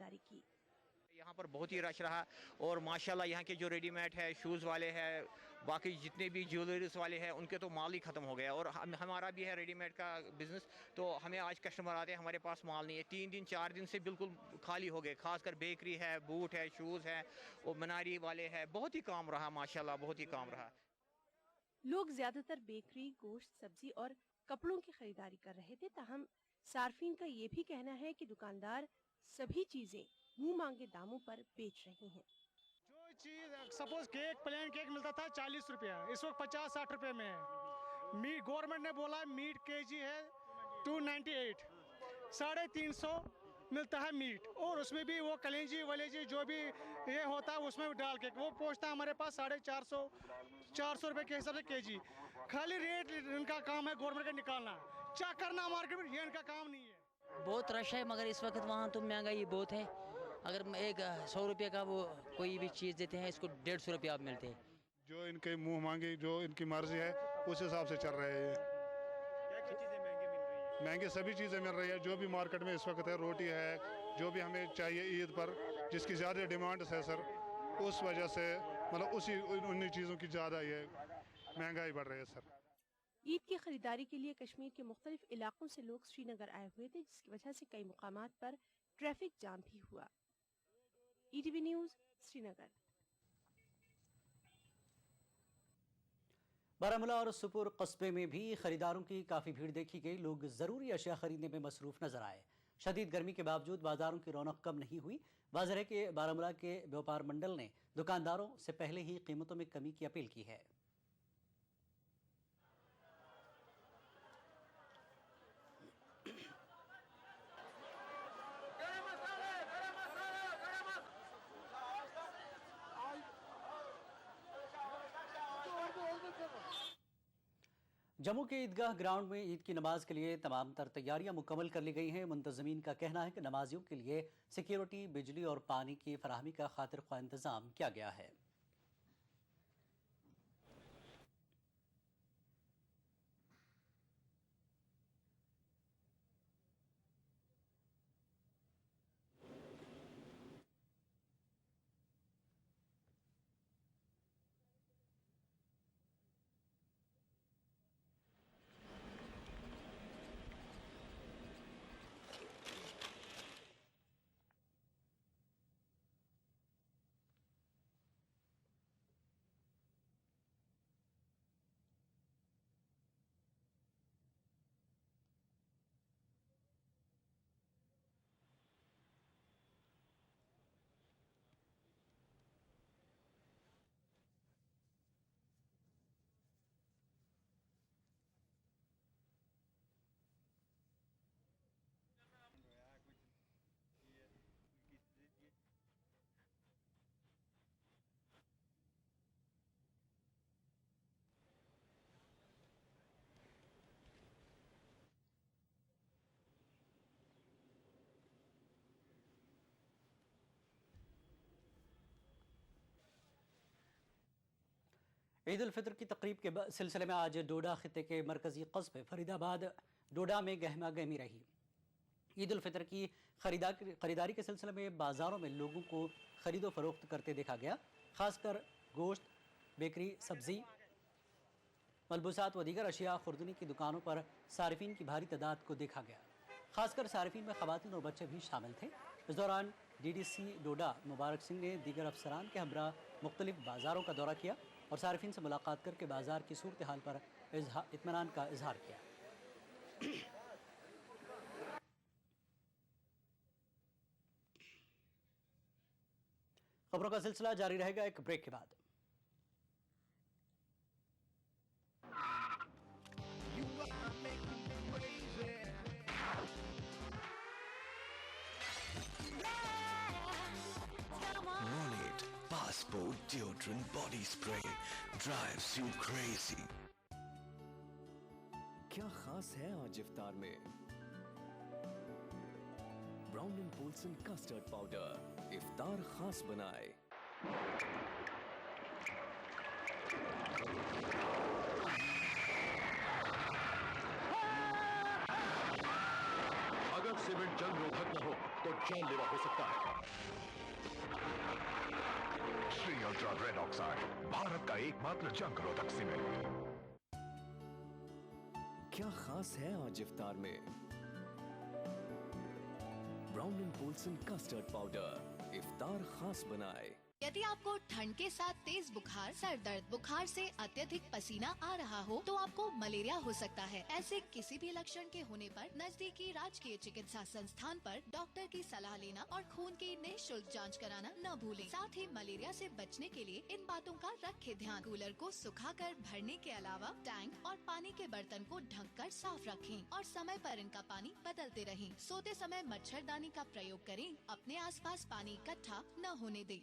खरीदारी की। यहाँ पर बहुत ही रश रहा और माशाल्लाह यहाँ के जो रेडीमेड है, शूज़ वाले हैं, बाकी जितने भी ज्वेलरीज वाले हैं, उनके तो माल ही ख़त्म हो गया। और हमारा भी है रेडीमेड का बिज़नेस, तो हमें आज कस्टमर आते हैं, हमारे पास माल नहीं है। 3 दिन 4 दिन से बिल्कुल खाली हो गए। खासकर बेकरी है, बूट है, शूज़ है, और मनारी वाले हैं, बहुत ही काम रहा माशाल्लाह, बहुत ही काम रहा। लोग ज्यादातर बेकरी, गोश्त, सब्जी और कपड़ों की खरीदारी कर रहे थे। ताहम सार्फिन का ये भी कहना है कि दुकानदार सभी चीजें मुंह मांगे दामों पर बेच रहे हैं। जो चीज सपोज केक, प्लेन केक मिलता था 40 रुपया, इस वक्त 50-60 रुपये में है। मीट गवर्नमेंट ने बोला मीट केजी है 298, 350 मिलता है मीट, और उसमें भी वो कलेंजी वलेजी जो भी ये होता है उसमें डाल के वो पहुंचता है हमारे पास 450 रुपये के हिसाब से केजी। खाली रेट इनका काम है गवर्नमेंट का निकालना, चेक करना मार्केट में, ये इनका काम नहीं है। बहुत रश है, मगर इस वक्त वहाँ तो महंगाई बहुत है। अगर एक 100 रुपये का वो कोई भी चीज़ देते हैं, इसको 150 रुपये आप मिलते हैं। जो इनके मुंह मांगी, जो इनकी मर्जी है उस हिसाब से चल रहे हैं। क्या चीज़ें महंगी मिल रही है? महंगी सभी चीज़ें मिल रही है जो भी मार्केट में इस वक्त है। रोटी है, जो भी हमें चाहिए ईद पर, जिसकी ज़्यादा डिमांड है सर, उस वजह से मतलब उन्हीं चीज़ों की ज़्यादा ये महंगाई बढ़ रही है सर। ईद की खरीदारी के लिए कश्मीर के मुख्तलिफ इलाकों से लोग श्रीनगर आए हुए थे, जिसकी वजह से कई मुकामात पर ट्रैफिक जाम भी हुआ। ETV news, Srinagar. बारामूला और सुपुर कस्बे में भी खरीदारों की काफ़ी भीड़ देखी गई। लोग ज़रूरी अशिया खरीदने में मसरूफ नजर आए। शदीद गर्मी के बावजूद बाजारों की रौनक कम नहीं हुई। वाज़ेह है कि बारामूला के व्यापार मंडल ने दुकानदारों से पहले ही कीमतों में कमी की अपील की है। जम्मू के ईदगाह ग्राउंड में ईद की नमाज के लिए तमाम तर तैयारियां मुकम्मल कर ली गई हैं। मुंतज़मीन का कहना है कि नमाजियों के लिए सिक्योरिटी, बिजली और पानी की फराहमी का खातिर ख्वाह इंतजाम किया गया है। ईद उल फितर की तकरीब के सिलसिले में आज डोडा खिते के मरकजी कस्बे फरीदाबाद डोडा में गहमा गहमी रही। ईद उल फितर की खरीदारी के सिलसिले में बाज़ारों में लोगों को खरीदो फरोख्त करते देखा गया। खासकर गोश्त, बेकरी, सब्जी, मलबूसात व दीगर अशिया खुर्दनी की दुकानों पर सारिफीन की भारी तादाद को देखा गया। खासकर सारिफीन में ख़वातीन और बच्चे भी शामिल थे। इस दौरान DDC डोडा मुबारक सिंह ने दीगर अफसरान के हमरा मुख्तलिफ बाज़ारों का दौरा किया और सारिफीन से मुलाकात करके बाज़ार की सूरत हाल पर इत्मीनान का इजहार किया। खबरों का सिलसिला जारी रहेगा एक ब्रेक के बाद। Ronit Passport Deodorant Body Spray drives you crazy. क्या खास है आज इफ्तार में? Brown and Polson custard powder इफ्तार खास बनाए। अगर सीमेंट जंग रोधक न हो तो जानलेवा हो सकता है। Shri ultra red oxide, Bharat का एकमात्र जंग रोधक सीमेंट। क्या खास है आज इफ्तार में? Brown and Polson custard powder इफ्तार खास बनाए। यदि आपको ठंड के साथ तेज बुखार, सर दर्द, बुखार से अत्यधिक पसीना आ रहा हो तो आपको मलेरिया हो सकता है। ऐसे किसी भी लक्षण के होने पर नजदीकी राजकीय चिकित्सा संस्थान पर डॉक्टर की सलाह लेना और खून की निःशुल्क जांच कराना न भूलें। साथ ही मलेरिया से बचने के लिए इन बातों का रखें ध्यान। कूलर को सुखाकर भरने के अलावा टैंक और पानी के बर्तन को ढककर साफ रखें और समय पर इनका पानी बदलते रहें। सोते समय मच्छरदानी का प्रयोग करें। अपने आसपास पानी इकट्ठा न होने दें।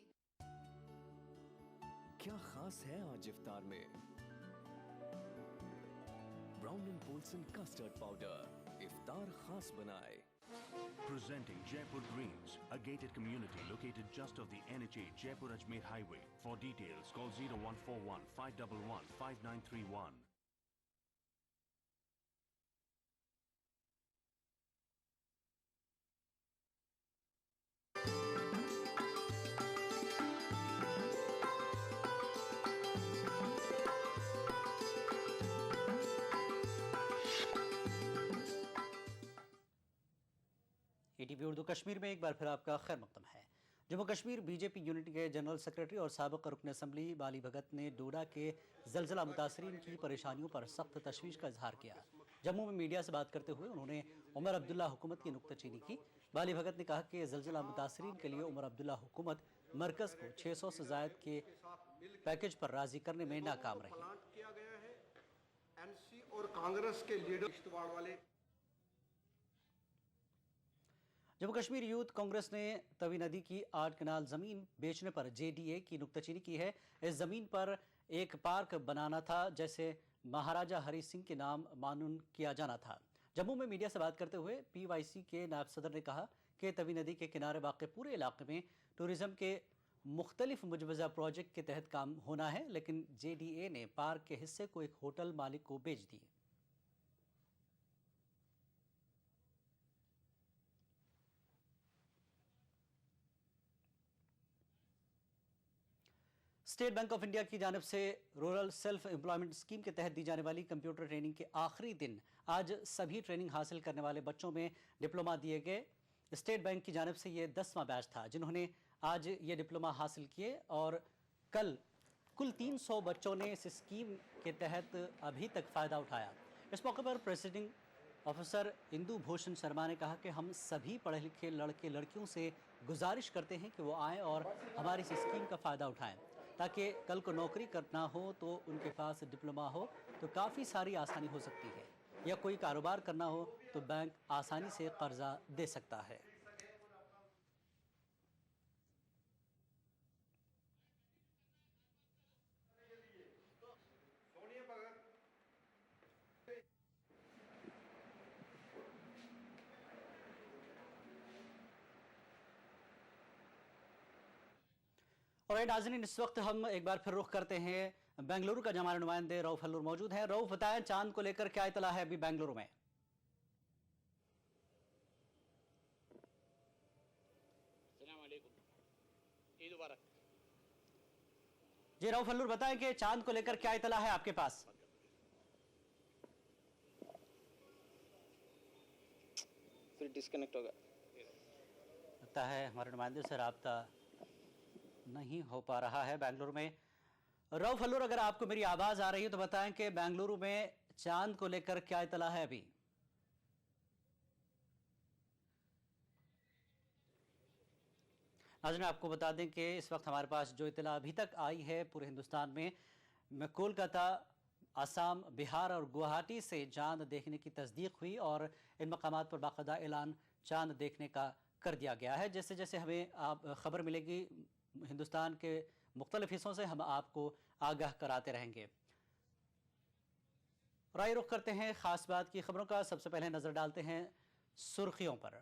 क्या खास है आज इफ्तार में? Brown and Polson custard powder इफ्तार खास बनाए। Presenting Jaipur Dreams, a gated community located just off the NH8 Jaipur Ajmer Highway. For details, call 0141 511 5931. ATV Urdu Kashmir में एक बार फिर आपका खैर मकदम है। जम्मू कश्मीर बीजेपी यूनिट के जनरल सेक्रेटरी और साबिक रुकन असम्बली बाली भगत ने डोडा के जलजला मुतासरीन की परेशानियों पर सख्त तशवीश का इजहार किया। जम्मू में मीडिया से बात करते हुए उन्होंने उमर अब्दुल्ला हुकूमत की नुक्ताचीनी की। बाली भगत ने कहा कि जलजला मुतासरीन के लिए उमर अब्दुल्ला हुकूमत मरकज़ को 600 से ज़ायद के पैकेज पर राजी करने में नाकाम रही। एनसी और कांग्रेस के लीडर वाले जम्मू कश्मीर यूथ कांग्रेस ने तवी नदी की 8 कनाल ज़मीन बेचने पर JDA की नुक्ताचीनी की है। इस ज़मीन पर एक पार्क बनाना था, जैसे महाराजा हरी सिंह के नाम मानून किया जाना था। जम्मू में मीडिया से बात करते हुए PYC के नायब सदर ने कहा कि तवी नदी के किनारे वाक़ पूरे इलाके में टूरिज़म के मुख्तलिफ मुजवज़ा प्रोजेक्ट के तहत काम होना है, लेकिन JDA ने पार्क के हिस्से को एक होटल मालिक को बेच दिए। स्टेट बैंक ऑफ इंडिया की जानिब से रूरल सेल्फ एम्प्लॉयमेंट स्कीम के तहत दी जाने वाली कंप्यूटर ट्रेनिंग के आखिरी दिन आज सभी ट्रेनिंग हासिल करने वाले बच्चों में डिप्लोमा दिए गए। स्टेट बैंक की जानिब से ये 10वां बैच था जिन्होंने आज ये डिप्लोमा हासिल किए और कल कुल 300 बच्चों ने इस स्कीम के तहत अभी तक फ़ायदा उठाया। इस मौके पर प्रेसिडिंग ऑफिसर इंदु भूषण शर्मा ने कहा कि हम सभी पढ़े लिखे लड़के लड़कियों से गुजारिश करते हैं कि वो आएँ और हमारी इस स्कीम का फ़ायदा उठाएँ, ताकि कल को नौकरी करना हो तो उनके पास डिप्लोमा हो तो काफ़ी सारी आसानी हो सकती है, या कोई कारोबार करना हो तो बैंक आसानी से कर्जा दे सकता है। और नाज़रीन, इस वक्त हम एक बार फिर रुख करते हैं बेंगलुरु का हमारे नुमाइंदे रऊफ हल्लूर मौजूद हैं। रऊफ, बताएं चांद को लेकर क्या इतला है अभी बेंगलुरु में? ईद मुबारक। जी रऊफ हल्लूर, बताएं कि चांद को लेकर क्या इतला है आपके पास? फिर डिस्कनेक्ट होगा, लगता है हमारे नुमाइंदे से राब्ता नहीं हो पा रहा है बेंगलुरु में। रऊफ हल्लूर, अगर आपको मेरी आवाज आ रही है तो बताएं कि बेंगलुरु में चांद को लेकर क्या इतला है अभी? नाज़रीन, आपको बता दें कि इस वक्त हमारे पास जो इतला अभी तक आई है पूरे हिंदुस्तान में कोलकाता, असम, बिहार और गुवाहाटी से चांद देखने की तस्दीक हुई और इन मकामात पर बाकायदा ऐलान चांद देखने का कर दिया गया है। जैसे जैसे हमें खबर मिलेगी हिंदुस्तान के मुख्तलिफ हिस्सों से हम आपको आगाह कराते रहेंगे। राय रुख करते हैं खास बात की खबरों का। सबसे पहले नजर डालते हैं सुर्खियों पर।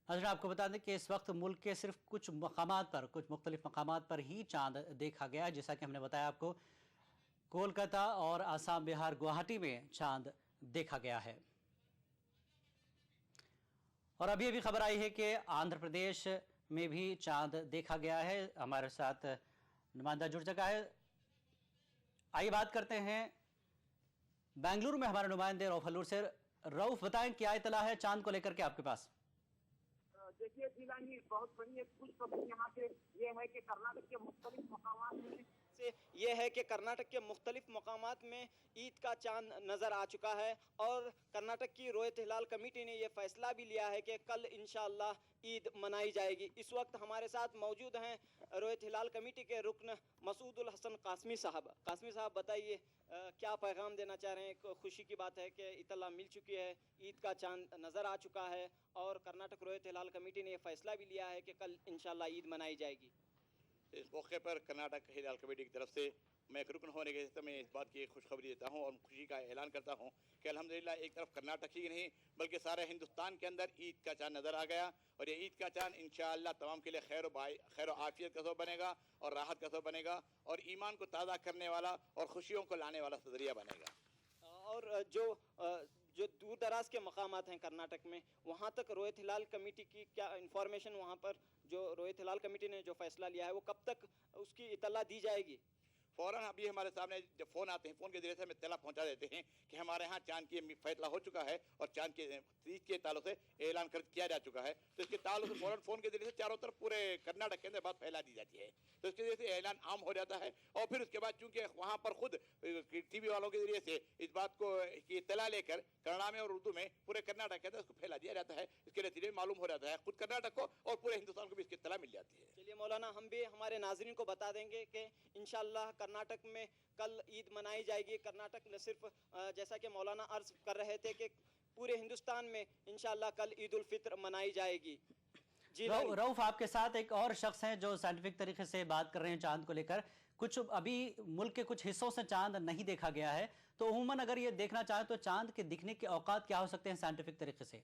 आपको बता दें कि इस वक्त मुल्क के सिर्फ कुछ मुख्तलिफ मकामात पर ही चांद देखा गया, जैसा कि हमने बताया आपको। कोलकाता और आसाम, बिहार, गुवाहाटी में चांद देखा गया है। और अभी अभी खबर आई है कि आंध्र प्रदेश में भी चांद देखा गया है। हमारे साथ नुमाइंदा जुड़ चुका है। आइए बात करते हैं बेंगलुरु में हमारे नुमाइंदे रऊफ हल्लूर से। रऊफ, बताएं क्या इतला है चांद को लेकर के आपके पास? देखिए जिलानी, बहुत बड़ी एक खुश खबर यहाँ से ये है कि कर्नाटक के मुख्तलिफ मकामात में से ये है कि कर्नाटक के मुख्तलिफ मकामात में ईद का चांद नज़र आ चुका है और कर्नाटक की रोयत हिलाल कमेटी ने ये फैसला भी लिया है कि कल इंशाअल्लाह ईद मनाई जाएगी। इस वक्त हमारे साथ मौजूद हैं रोयत हिलाल कमेटी के रुकन मसूदुल हसन कासमी साहब। कासमी साहब, बताइए क्या पैगाम देना चाह रहे हैं? खुशी की बात है कि इतला मिल चुकी है, ईद का चांद नज़र आ चुका है और कर्नाटक रोयत हिलाल कमेटी ने यह फैसला भी लिया है कि कल इंशाअल्लाह ईद मनाई जाएगी। इस मौके पर कर्नाटक हिलाल कमेटी की तरफ से मैं एक रुकन होने के हिस्से में इस बात की खुशखबरी देता हूं और खुशी का ऐलान करता हूं कि अल्हम्दुलिल्लाह एक तरफ कर्नाटक ही नहीं बल्कि सारे हिंदुस्तान के अंदर ईद का चांद नज़र आ गया और ये ईद का चांद इंशाअल्लाह तमाम के लिए खैर व आफियत का सबब बनेगा और राहत का सबब बनेगा और ईमान को ताज़ा करने वाला और खुशियों को लाने वाला ज़रिया बनेगा। और जो दूर दराज के मकामात हैं कर्नाटक में, वहाँ तक रोयत हिलाल कमेटी की क्या इंफॉर्मेशन, वहाँ पर जो रोयत हिलाल कमेटी ने जो फैसला लिया है वो कब तक उसकी इतला दी जाएगी? फ़ौरन अभी हमारे सामने जब फ़ोन आते हैं, फ़ोन के जरिए से हमें इत्तला पहुंचा देते हैं कि हमारे यहाँ चांद की फैसला हो चुका है और चांद के ईद के ताल्लुक से ऐलान किया जा चुका है। तो इसके ताल्लुक से फ़ौरन फ़ोन के जरिए से चारों तरफ पूरे कर्नाटक के अंदर बात फैला दी जाती है। तो इसके जरिए से ऐलान आम हो जाता है और फिर उसके बाद चूँकि वहाँ पर खुद TV वालों के जरिए से इस बात को इत्तला लेकर कन्नड़ा में और उर्दू में पूरे कर्नाटक के अंदर उसको फैला दिया जाता है। इसके नतीजे में मालूम हो जाता है खुद कर्नाटक को और पूरे हिंदुस्तान को भी इसकी इत्तला मिल जाती है। चलिए मौलाना, हम भी हमारे नाज़रीन को बता देंगे कि इंशाअल्लाह कर्नाटक में कल ईद मनाई जाएगी। कर्नाटक न सिर्फ जैसा कि मौलाना अर्ज कर रहे थे कि पूरे हिंदुस्तान में इंशाअल्लाह कल ईद उल फित्र मनाई जाएगी। रऊफ, आपके साथ एक और शख्स हैं जो साइंटिफिक तरीके से बात कर रहे हैं चांद को लेकर। कुछ अभी मुल्क के कुछ हिस्सों से चांद नहीं देखा गया है, तो उमूमन अगर ये देखना चाहे तो चांद के दिखने के औकात क्या हो सकते हैं साइंटिफिक तरीके से?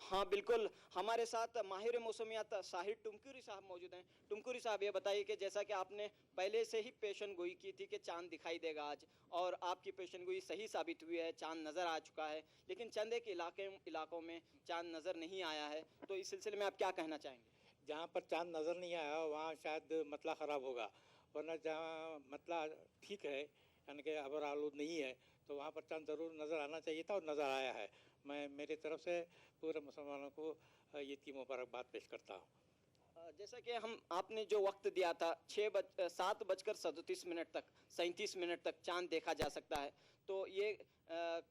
हाँ बिल्कुल, हमारे साथ माहिर मौसमियात साहिर टुमकुरी साहब मौजूद हैं। टुमकुरी साहब, ये बताइए कि जैसा कि आपने पहले से ही पेशन गोई की थी कि चांद दिखाई देगा आज, और आपकी पेशन गोई सही साबित हुई है, चांद नज़र आ चुका है, लेकिन चंद एक इलाकों में चांद नज़र नहीं आया है, तो इस सिलसिले में आप क्या कहना चाहेंगे? जहाँ पर चांद नज़र नहीं आया वहाँ शायद मतला ख़राब होगा, वरना जहाँ मतला ठीक है यानी कि आबर आलूद नहीं है तो वहाँ पर चांद ज़रूर नज़र आना चाहिए था और नज़र आया है। मैं मेरी तरफ से पूरे मुसलमानों को ईद की मुबारकबाद पेश करता हूँ। जैसा कि आपने जो वक्त दिया था 7:37 तक 37 मिनट तक चांद देखा जा सकता है, तो ये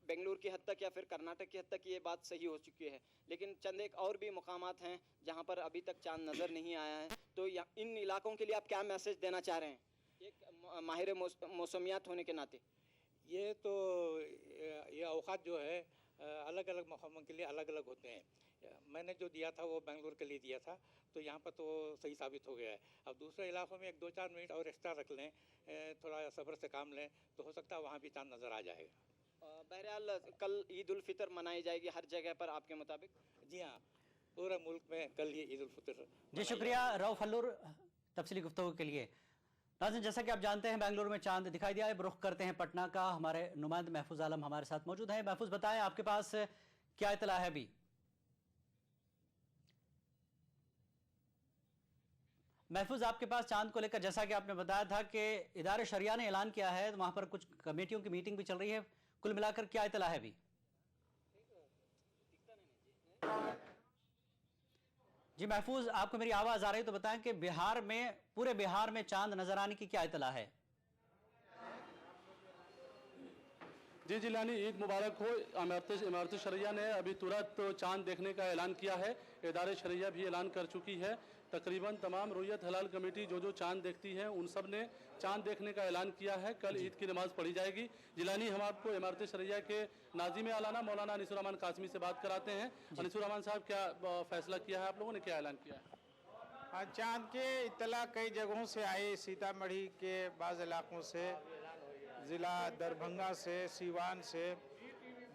बेंगलुरु की हद तक या फिर कर्नाटक की हद तक ये बात सही हो चुकी है, लेकिन चंद एक और भी मकामात हैं जहाँ पर अभी तक चांद नज़र नहीं आया है, तो इन इलाकों के लिए आप क्या मैसेज देना चाह रहे हैं एक माहिर मौसमियात होने के नाते? ये तो ये औकात जो है अलग अलग मकामों के लिए अलग अलग होते हैं। मैंने जो दिया था वो बेंगलुरु के लिए दिया था, तो यहाँ पर तो सही साबित हो गया है। अब दूसरे इलाकों में 1-2-4 मिनट और एक्स्ट्रा रख लें, थोड़ा सब्र से काम लें, तो हो सकता है वहाँ भी चांद नज़र आ जाएगा। बहरहाल कल ईद उल फितर मनाई जाएगी हर जगह पर आपके मुताबिक? जी हाँ, पूरे मुल्क में कल ये ईद उल फितर। जी शुक्रिया रऊफ हल्लूर तफसीली गुफ्तगू के लिए। नाज़रीन, जैसा कि आप जानते हैं बेंगलुरु में चांद दिखाई दिया है। रुख करते हैं पटना का। हमारे नुमाइंदे महफूज आलम हमारे साथ मौजूद हैं। महफूज, बताएं आपके पास क्या इतला है अभी? महफूज, आपके पास चांद को लेकर जैसा कि आपने बताया था कि इदारे शरिया ने ऐलान किया है, तो वहां पर कुछ कमेटियों की मीटिंग भी चल रही है, कुल मिलाकर क्या इतला है अभी? जी महफूज, आपको मेरी आवाज आ रही है तो बताएं कि बिहार में, पूरे बिहार में चांद नजर आने की क्या इतला है? जी जिलानी, ईद मुबारक हो। इमारत शरिया ने अभी तुरंत चांद देखने का ऐलान किया है। इदारे शरिया भी ऐलान कर चुकी है। तकरीबन तमाम रोयत हलाल कमेटी जो चांद देखती है उन सब ने चांद देखने का ऐलान किया है। कल ईद की नमाज पढ़ी जाएगी। जिलानी, हम आपको इमारत शरिया के नाज़िम आलाना मौलाना अनीसुर रहमान कासमी से बात कराते हैं। अनीसुर रहमान साहब, क्या फैसला किया है, आप लोगों ने क्या ऐलान किया है? हाँ, चांद के इत्तला कई जगहों से आई। सीतामढ़ी के बाज़ इलाकों से, ज़िला दरभंगा से, सीवान से,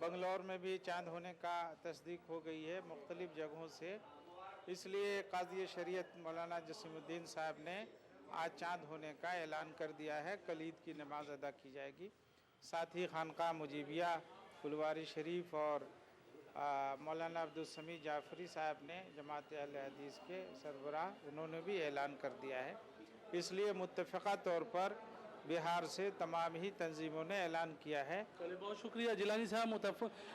बंगलौर में भी चांद होने का तस्दीक हो गई है मुख्तलिफ़ जगहों से। इसलिए काज़ी शरीयत मौलाना जसीमुद्दीन साहब ने आज चाँद होने का ऐलान कर दिया है। कल ईद की नमाज अदा की जाएगी। साथ ही खानका मुजीबिया फुलवारी शरीफ और मौलाना अब्दुल समी जाफरी साहब ने जमात अहले हदीस के सरबराह उन्होंने भी ऐलान कर दिया है। इसलिए मुत्तफ़क़ा तौर पर बिहार से तमाम ही तंजीमों ने ऐलान किया है। चलिए बहुत शुक्रिया जिलानी साहब।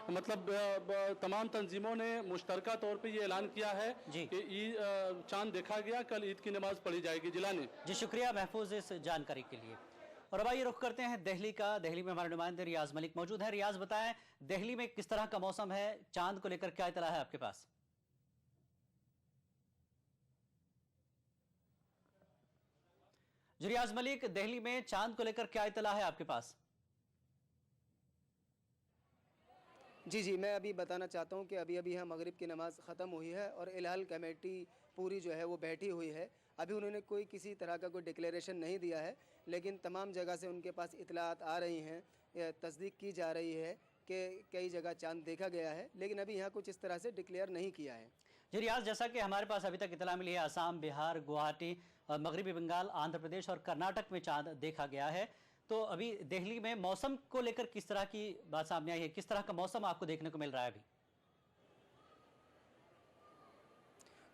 मतलब तमाम तंजीमों ने मुश्तरका तौर पे ये ऐलान किया है कि ईद चांद देखा गया, कल ईद की नमाज पढ़ी जाएगी। जिलानी जी शुक्रिया महफूज इस जानकारी के लिए। और अब आइए रुख करते हैं दिल्ली का। दिल्ली में हमारे नुमाइंदे रियाज मलिक मौजूद है। रियाज बताएं दिल्ली में किस तरह का मौसम है, चांद को लेकर क्या इत्तला है आपके पास? रियाज मलिक, दिल्ली में चांद को लेकर क्या इत्तला है आपके पास? जी मैं अभी बताना चाहता हूं कि अभी यहाँ मगरिब की नमाज़ ख़त्म हुई है और इलाल कमेटी पूरी जो है वो बैठी हुई है। अभी उन्होंने कोई किसी तरह का कोई डिक्लेरेशन नहीं दिया है, लेकिन तमाम जगह से उनके पास इतलात आ रही हैं, तस्दीक की जा रही है कि कई जगह चांद देखा गया है, लेकिन अभी यहाँ कुछ इस तरह से डिक्लेयर नहीं किया है। जी रियाज, जैसा कि हमारे पास अभी तक इतला मिली है, असम, बिहार, गुवाहाटी और मगरबी बंगाल, आंध्र प्रदेश और कर्नाटक में चांद देखा गया है। तो अभी दिल्ली में मौसम को लेकर किस तरह की बात सामने आई है, किस तरह का मौसम आपको देखने को मिल रहा है अभी?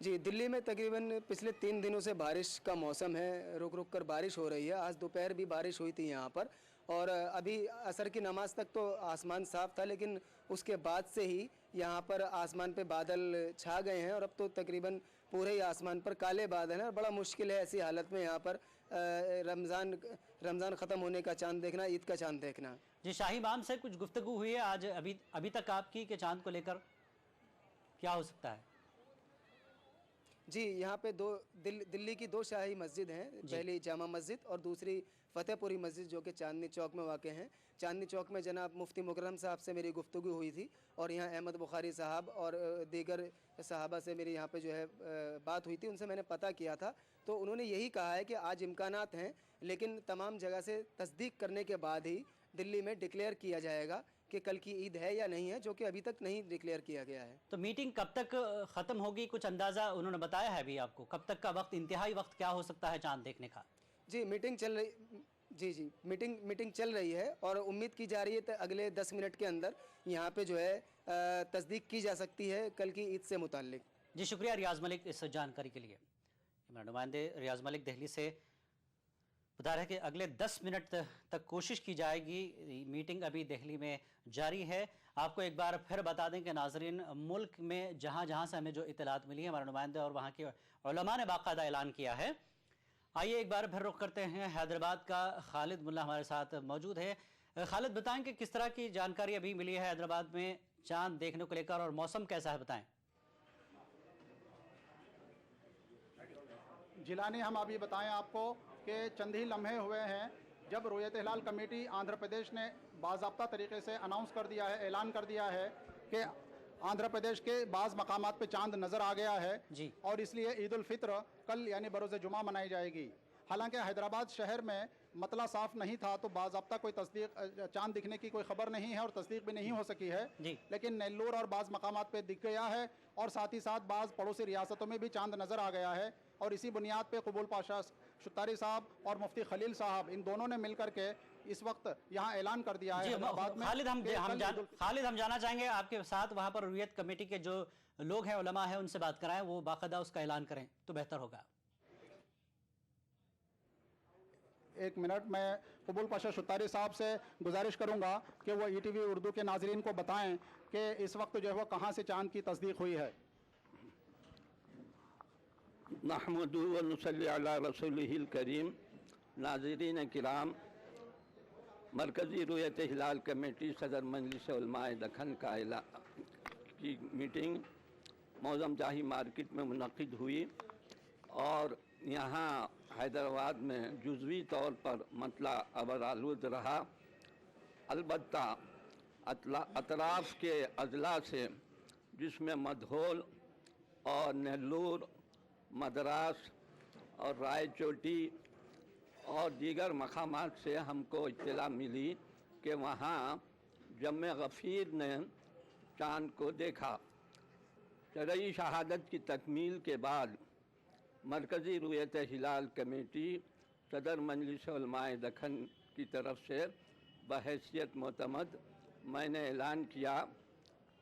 जी दिल्ली में तकरीबन पिछले 3 दिनों से बारिश का मौसम है, रुक रुक कर बारिश हो रही है। आज दोपहर भी बारिश हुई थी यहाँ पर और अभी असर की नमाज तक तो आसमान साफ था, लेकिन उसके बाद से ही यहाँ पर आसमान पे बादल छा गए हैं और अब तो तकरीबन पूरे ही आसमान पर काले बादल हैं और बड़ा मुश्किल है ऐसी हालत में यहाँ पर रमज़ान ख़त्म होने का चांद देखना, ईद का चांद देखना। जी शाही इमाम से कुछ गुफ्तगू हुई है आज अभी तक आपकी कि चांद को लेकर क्या हो सकता है? जी यहाँ पे दिल्ली की 2 शाही मस्जिद हैं, पहली जामा मस्जिद और दूसरी फतेहपुरी मस्जिद जो कि चांदनी चौक में वाक़ हैं। चांदनी चौक में जनाब मुफ्ती मुकर्रम साहब से मेरी गुफ्तगू हुई थी और यहाँ अहमद बुखारी साहब और दीगर सहाबा से मेरी यहाँ पे जो है बात हुई थी, उनसे मैंने पता किया था। तो उन्होंने यही कहा है कि आज इम्कानात हैं, लेकिन तमाम जगह से तस्दीक करने के बाद ही दिल्ली में डिक्लेयर किया जाएगा कि कल की ईद है या नहीं है, जो कि अभी तक नहीं डिक्लेयर किया गया है। तो मीटिंग कब तक ख़त्म होगी, कुछ अंदाज़ा उन्होंने बताया है अभी आपको? कब तक का वक्त, इंतहाई वक्त क्या हो सकता है चांद देखने का? जी मीटिंग चल रही मीटिंग चल रही है और उम्मीद की जा रही है कि अगले 10 मिनट के अंदर यहाँ पे जो है तस्दीक की जा सकती है कल की ईद से मुताल्लिक। जी शुक्रिया रियाज मलिक इस जानकारी के लिए। हमारे नुमाइंदे रियाज मलिक दिल्ली से बता रहे हैं कि अगले 10 मिनट तक कोशिश की जाएगी। मीटिंग अभी दिल्ली में जारी है। आपको एक बार फिर बता दें कि नाजरीन, मुल्क में जहाँ जहाँ से हमें जो इतलात मिली है, हमारे नुमाइंदे और वहाँ के उलमा ने बाकायदा ऐलान किया है। आइए एक बार फिर रुख करते हैं, हैदराबाद का खालिद मुल्ला हमारे साथ मौजूद है। खालिद बताएं कि किस तरह की जानकारी अभी मिली है हैदराबाद में चांद देखने को लेकर और मौसम कैसा है, बताएं। जिलानी, हम अभी बताएं आपको कि चंद ही लम्हे हुए हैं जब रुयत हिलाल कमेटी आंध्र प्रदेश ने बाज़ाब्ता तरीके से अनाउंस कर दिया है, ऐलान कर दिया है कि आंध्र प्रदेश के बाज़ मकामात पे चांद नज़र आ गया है जी। और इसलिए ईद उल फित्र कल यानी बरोज़ जुमा मनाई जाएगी। हालांकि हैदराबाद शहर में मतला साफ नहीं था, तो बाज़ाब्ता कोई तस्दीक चांद दिखने की कोई खबर नहीं है और तस्दीक भी नहीं हो सकी है, लेकिन नेल्लोर और बाज़ मकामात पे दिख गया है और साथ ही साथ बाज़ पड़ोसी रियासतों में भी चांद नज़र आ गया है। और इसी बुनियाद पे कबूल पाशा शुतारी साहब और मुफ्ती खलील साहब, इन दोनों ने मिलकर के इस वक्त यहाँ ऐलान कर दिया है हैदराबाद में। खालिद हम जाना चाहेंगे आपके साथ, वहाँ पर रुयत कमेटी के जो लोग हैं, उलमा हैं, उनसे बात कराएं, वो बाकायदा उसका ऐलान करें तो बेहतर होगा। एक मिनट, मैं कबूल पाशा शुतारी साहब से गुजारिश करूंगा कि वो ETV उर्दू के नाजरीन को बताएं कि इस वक्त जो है वो कहाँ से चांद की तस्दीक हुई है। नहमदु व नुसल्ली अला रसूलिहिल करीम। नाज़रीन किराम, मरकज़ी रुयत हिलाल कमेटी सदर मजलिस उलमाए दखन का की मीटिंग मौज़म जाही मार्केट में मुनक़िद हुई और यहाँ हैदराबाद में जुज़वी तौर पर मतला अबरालूद रहा। अलबत्ता अतराफ़ के अजला से, जिसमें मधोल और नेल्लूर, मद्रास और रायचोटी और दीगर मकामात से हमको इत्तला मिली कि वहाँ जम्मे गफ़ीर ने चाँद को देखा। शरई शहादत की तकमील के बाद मरकज़ी रुयत हिलाल कमेटी सदर मजलिस उलमाए दखन की तरफ से बहैसियत मोतमद मैंने ऐलान किया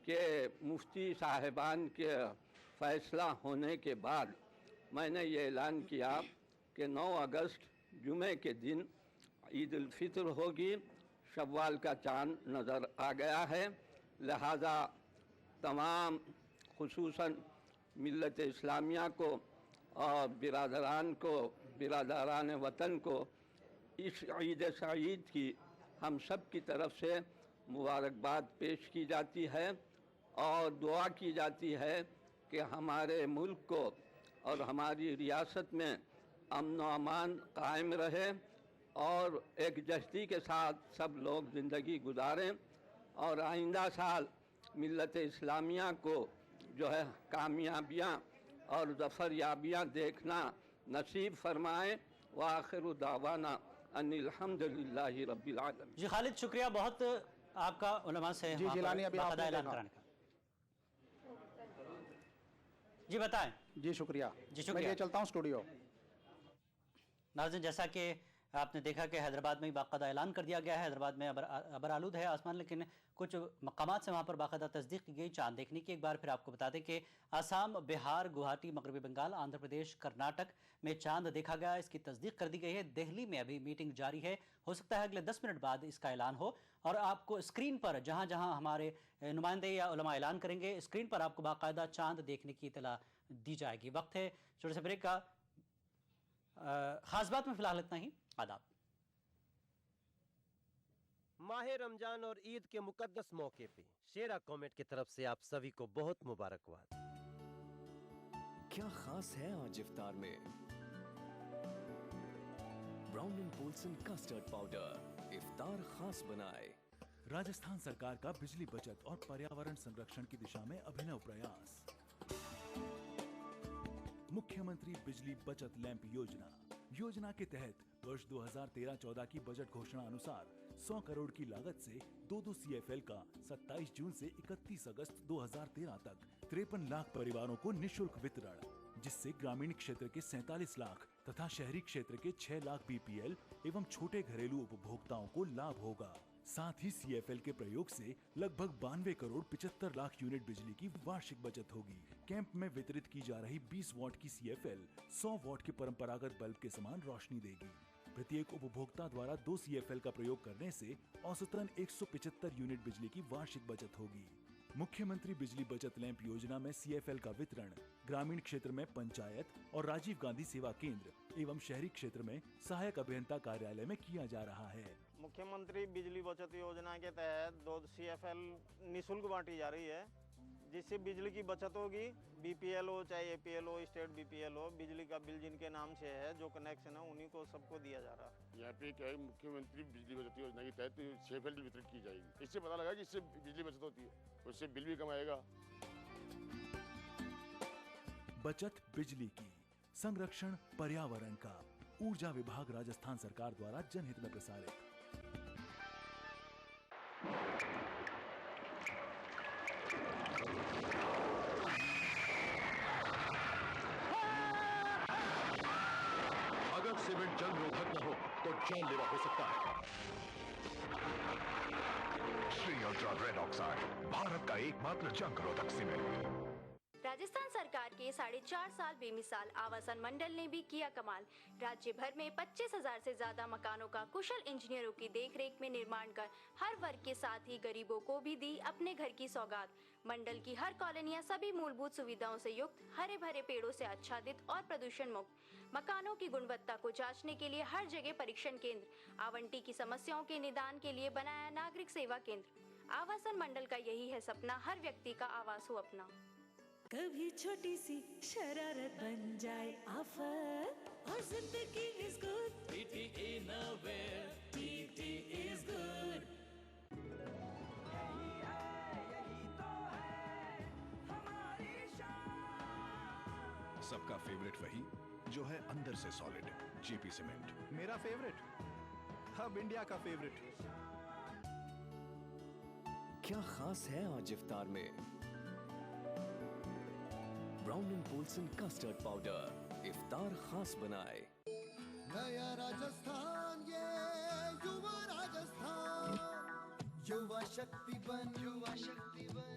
कि मुफ्ती साहिबान के फ़ैसला होने के बाद मैंने ये ऐलान किया कि 9 अगस्त जुमे के दिन ईद उल फितर होगी। शव्वाल का चाँद नज़र आ गया है, लिहाजा तमाम खुसूसन मिल्लत इस्लामिया को और बिरादरान वतन को इस ईद सईद की हम सब की तरफ से मुबारकबाद पेश की जाती है और दुआ की जाती है कि हमारे मुल्क को और हमारी रियासत में अमन व अमान कायम रहे और एकजहती के साथ सब लोग ज़िंदगी गुजारें और आइंदा साल मिल्लत इस्लामिया को जो है कामयाबियाँ और ज़फ़र याबियाँ देखना नसीब फरमाएँ। व आखिर दावाना अनिल हम्दुलिल्लाहि रब्बिल आलमीन। जी खालिद, शुक्रिया बहुत आपका उलमा से जी जिलानी अभी आपने ऐलान कराने का। जी बताएं। जी शुक्रिया। जी शुक्रिया। मैं ये चलता हूँ स्टूडियो। नाज़रीन, जैसा कि आपने देखा कि हैदराबाद में ही बाकायदा ऐलान कर दिया गया है। हैदराबाद में अबर आलूद है आसमान, लेकिन कुछ मकामात से वहाँ पर बाकायदा तस्दीक की गई चाँद देखने की। एक बार फिर आपको बता दें कि आसाम, बिहार, गुवाहाटी, मगरबी बंगाल, आंध्र प्रदेश, कर्नाटक में चाँद देखा गया। इसकी तस्दीक कर दी गई है। दिल्ली में अभी मीटिंग जारी है, हो सकता है अगले 10 मिनट बाद इसका ऐलान हो और आपको स्क्रीन पर जहाँ जहाँ हमारे नुमाइंदे या उलमा ऐलान करेंगे, स्क्रीन पर आपको बाकायदा चाँद देखने की इतला दी जाएगी। वक्त है छोटे से ब्रेक का। खास बात में फिलहाल इतना ही। आदाब। माह रमजान और ईद के मुकद्दस मौके पे शेरा कॉमेट की तरफ से आप सभी को बहुत मुबारकबाद। क्या खास है आज इफ्तार में? Brown and Polson custard powder इफ्तार खास बनाए। राजस्थान सरकार का बिजली बचत और पर्यावरण संरक्षण की दिशा में अभिनव प्रयास। मुख्यमंत्री बिजली बचत लैंप योजना के तहत वर्ष 2013-14 की बजट घोषणा अनुसार 100 करोड़ की लागत से 2 CFL का 27 जून से 31 अगस्त 2013 तक 53 लाख परिवारों को निशुल्क वितरण, जिससे ग्रामीण क्षेत्र के 47 लाख तथा शहरी क्षेत्र के 6 लाख BPL एवं छोटे घरेलू उपभोक्ताओं को लाभ होगा। साथ ही CFL के प्रयोग से लगभग 92 करोड़ 75 लाख यूनिट बिजली की वार्षिक बचत होगी। कैंप में वितरित की जा रही 20 वॉट की CFL 100 वॉट के परंपरागत बल्ब के समान रोशनी देगी। प्रत्येक उपभोक्ता द्वारा 2 CFL का प्रयोग करने से औसतन 175 यूनिट बिजली की वार्षिक बचत होगी। मुख्यमंत्री बिजली बचत लैंप योजना में CFL का वितरण ग्रामीण क्षेत्र में पंचायत और राजीव गांधी सेवा केंद्र एवं शहरी क्षेत्र में सहायक अभियंता कार्यालय में किया जा रहा है। मुख्यमंत्री बिजली बचत योजना के तहत 2 CFL निःशुल्क बांटी जा रही है, जिससे बिजली की बचत होगी। BPL हो चाहे APL हो, स्टेट BPL हो, बिजली का बिल जिनके नाम से है, जो कनेक्शन है, उन्हीं को सबको दिया जा रहा है। यहाँ पे क्या है, मुख्यमंत्री बिजली बचत योजना के तहत CFL वितरित की जाएगी। इससे पता लगा कि इससे बिजली बचत होती है, उससे बिल भी कम आएगा। बचत बिजली की, संरक्षण पर्यावरण का, ऊर्जा विभाग राजस्थान सरकार द्वारा जनहित में प्रसारित। अगर सीमेंट जंग रोधक न हो तो जानलेवा हो सकता है। Shri ultra red oxide, Bharat का एकमात्र जंग रोधक सीमेंट। राजस्थान सरकार के 4.5 साल बेमिसाल आवासन मंडल ने भी किया कमाल। राज्य भर में 25,000 से ज्यादा मकानों का कुशल इंजीनियरों की देखरेख में निर्माण कर हर वर्ग के साथ ही गरीबों को भी दी अपने घर की सौगात। मंडल की हर कॉलोनियां सभी मूलभूत सुविधाओं से युक्त, हरे भरे पेड़ों से आच्छादित और प्रदूषण मुक्त। मकानों की गुणवत्ता को जांचने के लिए हर जगह परीक्षण केंद्र, आवंटी की समस्याओं के निदान के लिए बनाया नागरिक सेवा केंद्र। आवासन मंडल का यही है सपना, हर व्यक्ति का आवास हो अपना। कभी छोटी सी शरारत बन जाए आफत और जिंदगी is good. TT Innerwear, TT is good। सबका फेवरेट वही जो है अंदर से सॉलिड, JP सीमेंट। मेरा फेवरेट, अब इंडिया का फेवरेट। क्या खास है आज इफ्तार में? Brown and Polson custard powder इफ्तार खास बनाए। नया राजस्थान, ये युवा राजस्थान, युवा शक्ति बन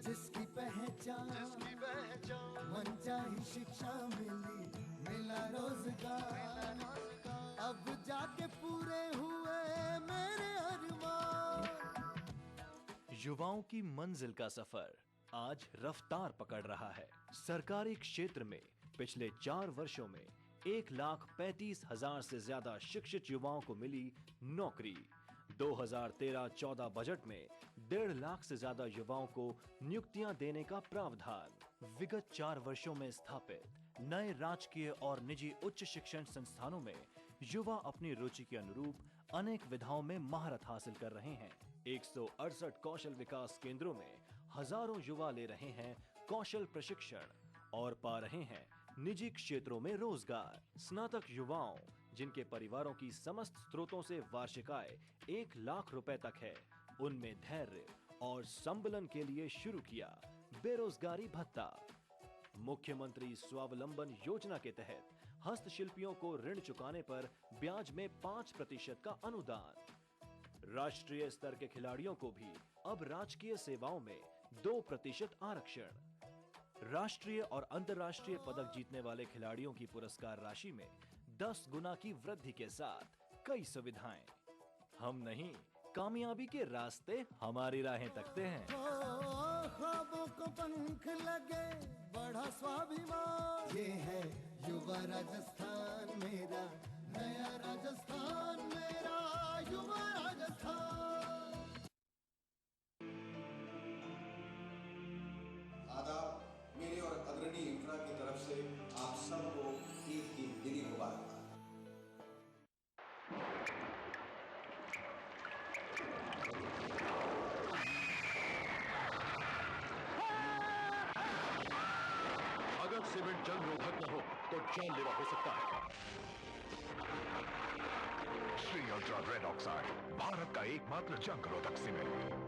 जिसकी पहचान मनचाही शिक्षा मिली, मिला रोजगार, अब जाके पूरे हुए मेरे अरमान। युवाओं की मंजिल का सफर आज रफ्तार पकड़ रहा है। सरकारी क्षेत्र में पिछले 4 वर्षों में 1,35,000 से ज्यादा शिक्षित युवाओं को मिली नौकरी। 2013-14 बजट में 1.5 लाख से ज्यादा युवाओं को नियुक्तियां देने का प्रावधान। विगत 4 वर्षों में स्थापित नए राजकीय और निजी उच्च शिक्षण संस्थानों में युवा अपनी रुचि के अनुरूप अनेक विधाओं में महारत हासिल कर रहे हैं। 168 कौशल विकास केंद्रों में हजारों युवा ले रहे हैं कौशल प्रशिक्षण और पा रहे हैं निजी क्षेत्रों में रोजगार। स्नातक युवाओं जिनके परिवारों की समस्त स्रोतों से वार्षिक आय 1 लाख रुपए तक है, उनमें धैर्य और संबलन के लिए शुरू किया बेरोजगारी भत्ता। मुख्यमंत्री स्वावलंबन योजना के तहत हस्तशिल्पियों को ऋण चुकाने पर ब्याज में 5% का अनुदान। राष्ट्रीय स्तर के खिलाड़ियों को भी अब राजकीय सेवाओं में 2% आरक्षण। राष्ट्रीय और अंतर्राष्ट्रीय पदक जीतने वाले खिलाड़ियों की पुरस्कार राशि में 10 गुना की वृद्धि के साथ कई सुविधाएं। हम नहीं, कामयाबी के रास्ते हमारी राहें तकते हैं। ख्वाबों को पंख लगे, बढ़ा स्वाभिमान, ये है युवा राजस्थान मेरा, नया राजस्थान मेरा, युवा राजस्थान। आदाब, मेरी और अग्रणी इंफ्रा की तरफ से आप सबको ईद की दिली मुबारक। अगर सीमेंट जंग रोधक न हो तो जानलेवा हो सकता है। Shri ultra red oxide, Bharat का एकमात्र जंग रोधक सीमेंट।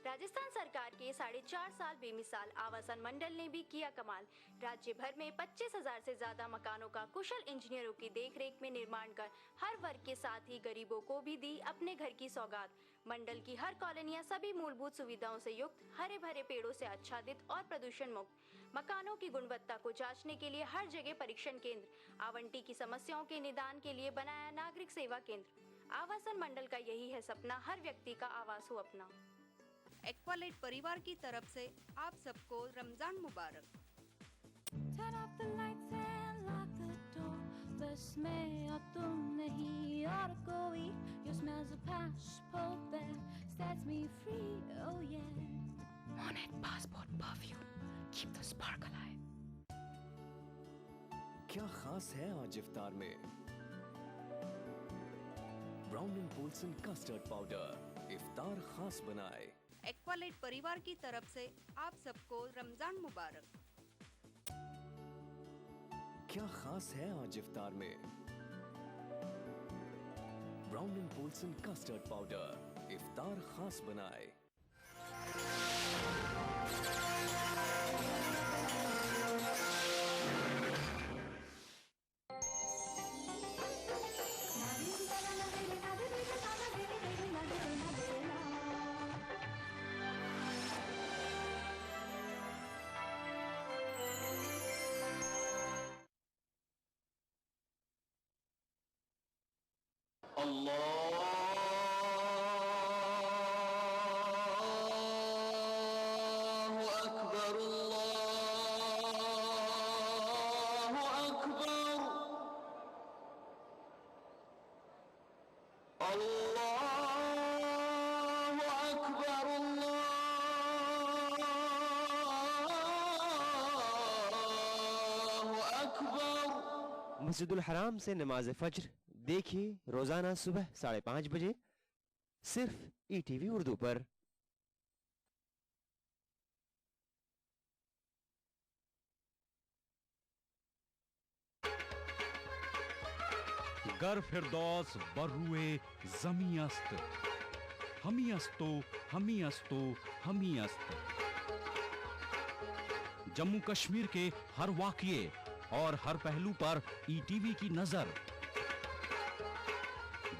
राजस्थान सरकार के 4.5 साल बेमिसाल आवासन मंडल ने भी किया कमाल। राज्य भर में 25,000 से ज्यादा मकानों का कुशल इंजीनियरों की देखरेख में निर्माण कर हर वर्ग के साथ ही गरीबों को भी दी अपने घर की सौगात। मंडल की हर कॉलोनियां सभी मूलभूत सुविधाओं से युक्त, हरे भरे पेड़ों से आच्छादित और प्रदूषण मुक्त। मकानों की गुणवत्ता को जांचने के लिए हर जगह परीक्षण केंद्र, आवंटी की समस्याओं के निदान के लिए बनाया नागरिक सेवा केंद्र। आवासन मंडल का यही है सपना, हर व्यक्ति का आवास हो अपना। एक्वालाइट परिवार की तरफ से आप सबको रमजान मुबारक। Turn off the lights and lock the door. बस मैं और तुम नहीं और कोई. Your smells of passport bag sets me free. Oh yeah. Monet passport perfume. Keep the spark alive. क्या खास है आज इफ्तार में? Brown and Polson custard powder इफ्तार खास बनाए। एक्वालाइट परिवार की तरफ से आप सबको रमजान मुबारक। क्या खास है आज इफ्तार में? Brown and Polson custard powder इफ्तार खास बनाए। मस्जिदुल हराम से नमाज फज्र देखिए रोजाना सुबह 5:30 बजे सिर्फ ETV उर्दू पर। गर फिरदौस बर्रुए ज़मी अस्त, हमी अस्तो हमी अस्तो हमी अस्त। जम्मू कश्मीर के हर वाक़ये और हर पहलू पर ETV की नजर।